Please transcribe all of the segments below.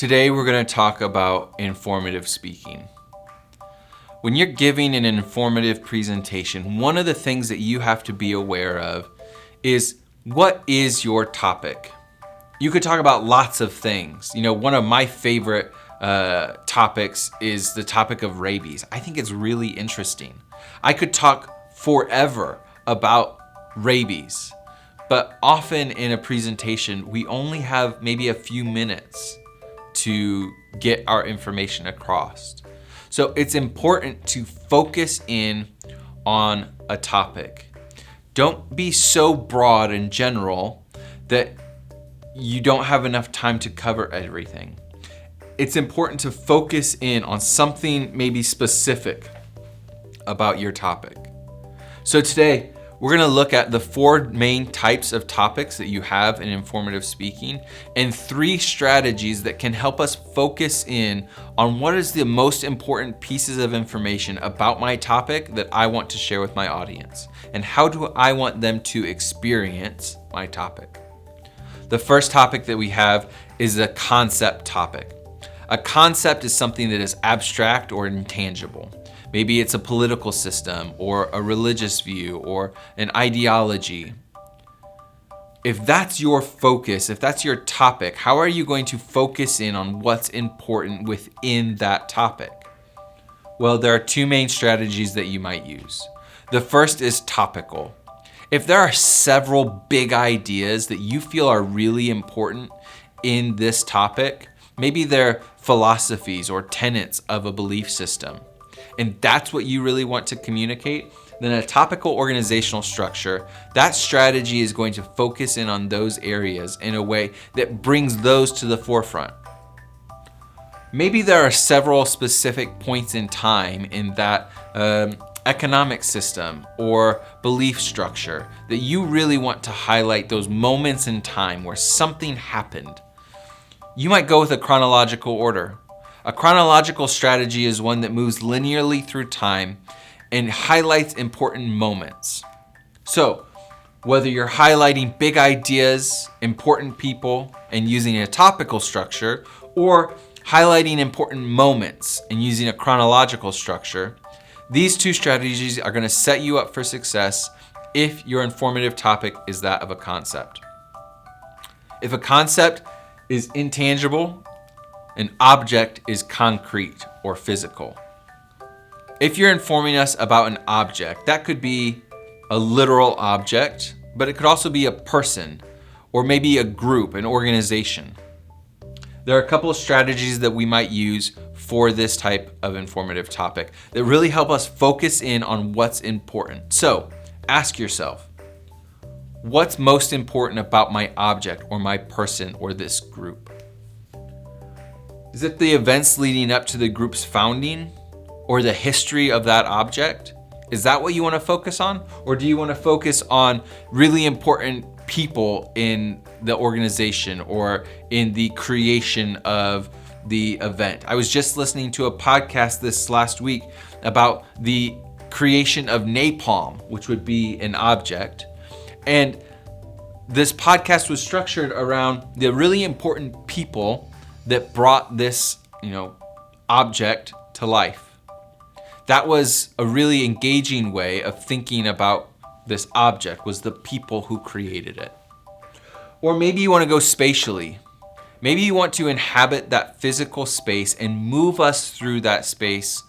Today we're going to talk about informative speaking. When you're giving an informative presentation, one of the things that you have to be aware of is, what is your topic? You could talk about lots of things. One of my favorite topics is the topic of rabies. I think it's really interesting. I could talk forever about rabies, but often in a presentation, we only have maybe a few minutes to get our information across. So it's important to focus in on a topic. Don't be so broad and general that you don't have enough time to cover everything. It's important to focus in on something maybe specific about your topic. So today, we're going to look at the 4 main types of topics that you have in informative speaking and 3 strategies that can help us focus in on what is the most important pieces of information about my topic that I want to share with my audience, and how do I want them to experience my topic. The first topic that we have is a concept topic. A concept is something that is abstract or intangible. Maybe it's a political system or a religious view or an ideology. If that's your focus, if that's your topic, how are you going to focus in on what's important within that topic? Well, there are 2 main strategies that you might use. The first is topical. If there are several big ideas that you feel are really important in this topic, maybe they're philosophies or tenets of a belief system, and that's what you really want to communicate, then a topical organizational structure, that strategy is going to focus in on those areas in a way that brings those to the forefront. Maybe there are several specific points in time in that economic system or belief structure that you really want to highlight, those moments in time where something happened. You might go with a chronological order. A chronological strategy is one that moves linearly through time and highlights important moments. So, whether you're highlighting big ideas, important people, and using a topical structure, or highlighting important moments and using a chronological structure, these 2 strategies are going to set you up for success if your informative topic is that of a concept. If a concept is intangible, an object is concrete or physical. If you're informing us about an object, that could be a literal object, but it could also be a person or maybe a group, an organization. There are a couple of strategies that we might use for this type of informative topic that really help us focus in on what's important. So ask yourself, what's most important about my object or my person or this group? Is it the events leading up to the group's founding or the history of that object? Is that what you want to focus on? Or do you want to focus on really important people in the organization or in the creation of the event? I was just listening to a podcast this last week about the creation of napalm, which would be an object. And this podcast was structured around the really important people that brought this, object to life. That was a really engaging way of thinking about this object, was the people who created it. Or maybe you want to go spatially. Maybe you want to inhabit that physical space and move us through that space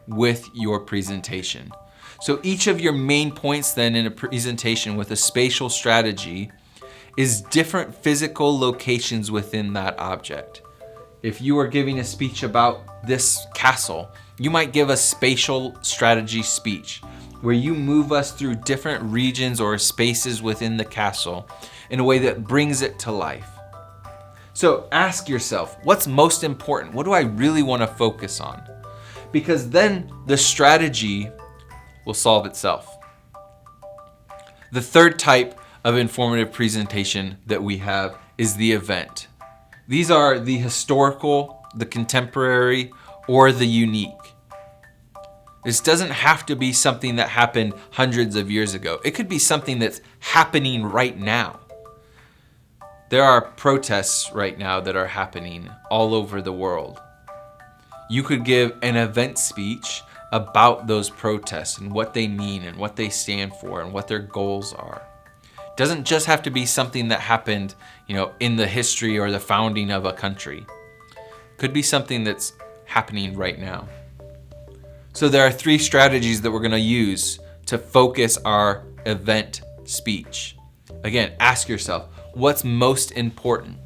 with your presentation. So each of your main points then in a presentation with a spatial strategy is different physical locations within that object. If you are giving a speech about this castle, you might give a spatial strategy speech where you move us through different regions or spaces within the castle in a way that brings it to life. So ask yourself, what's most important? What do I really want to focus on? Because then the strategy will solve itself. The third type of informative presentation that we have is the event. These are the historical, the contemporary, or the unique. This doesn't have to be something that happened hundreds of years ago. It could be something that's happening right now. There are protests right now that are happening all over the world. You could give an event speech about those protests and what they mean and what they stand for and what their goals are. It doesn't just have to be something that happened, in the history or the founding of a country. It could be something that's happening right now. So there are 3 strategies that we're going to use to focus our event speech. Again, ask yourself, what's most important?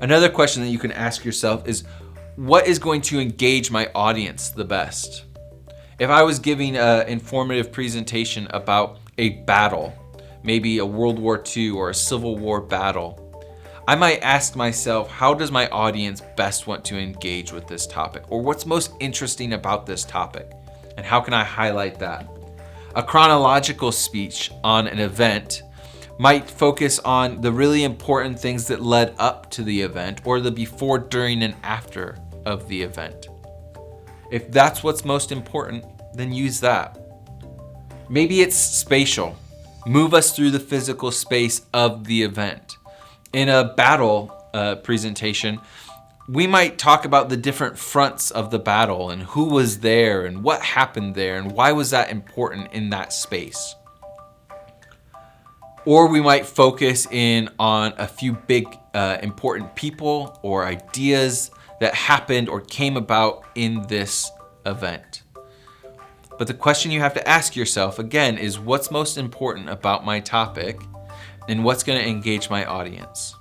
Another question that you can ask yourself is, what is going to engage my audience the best? If I was giving an informative presentation about a battle, maybe a World War II or a Civil War battle, I might ask myself, how does my audience best want to engage with this topic? Or what's most interesting about this topic? And how can I highlight that? A chronological speech on an event might focus on the really important things that led up to the event or the before, during, and after of the event. If that's what's most important, then use that. Maybe it's spatial. Move us through the physical space of the event. In a battle presentation, we might talk about the different fronts of the battle and who was there and what happened there and why was that important in that space. Or we might focus in on a few big important people or ideas that happened or came about in this event. But the question you have to ask yourself again is, what's most important about my topic and what's going to engage my audience?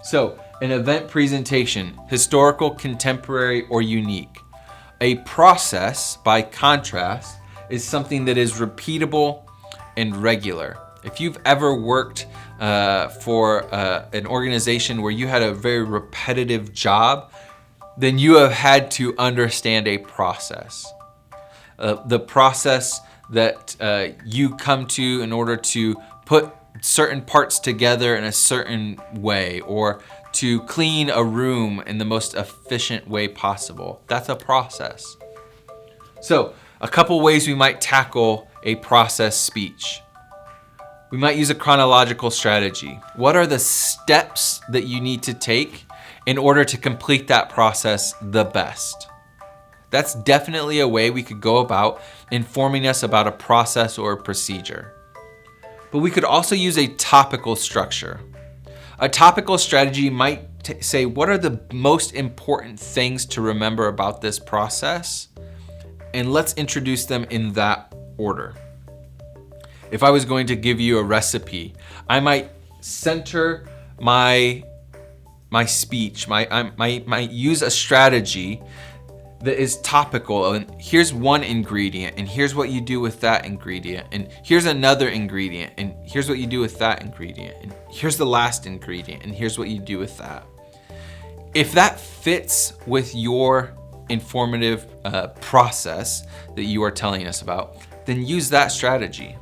So, an event presentation, historical, contemporary, or unique. A process, by contrast, is something that is repeatable and regular. If you've ever worked for an organization where you had a very repetitive job, then you have had to understand a process. The process that you come to in order to put certain parts together in a certain way, or to clean a room in the most efficient way possible. That's a process. So, a couple ways we might tackle a process speech. We might use a chronological strategy. What are the steps that you need to take in order to complete that process the best? That's definitely a way we could go about informing us about a process or a procedure. But we could also use a topical structure. A topical strategy might say, what are the most important things to remember about this process? And let's introduce them in that order. If I was going to give you a recipe, I might center my speech, I might use a strategy that is topical, and here's one ingredient, and here's what you do with that ingredient, and here's another ingredient, and here's what you do with that ingredient, and here's the last ingredient, and here's what you do with that. If that fits with your informative process that you are telling us about, then use that strategy.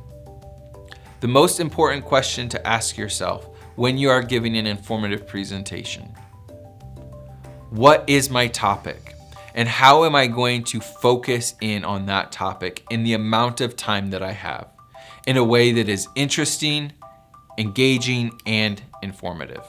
The most important question to ask yourself when you are giving an informative presentation: what is my topic? And how am I going to focus in on that topic in the amount of time that I have, in a way that is interesting, engaging, and informative?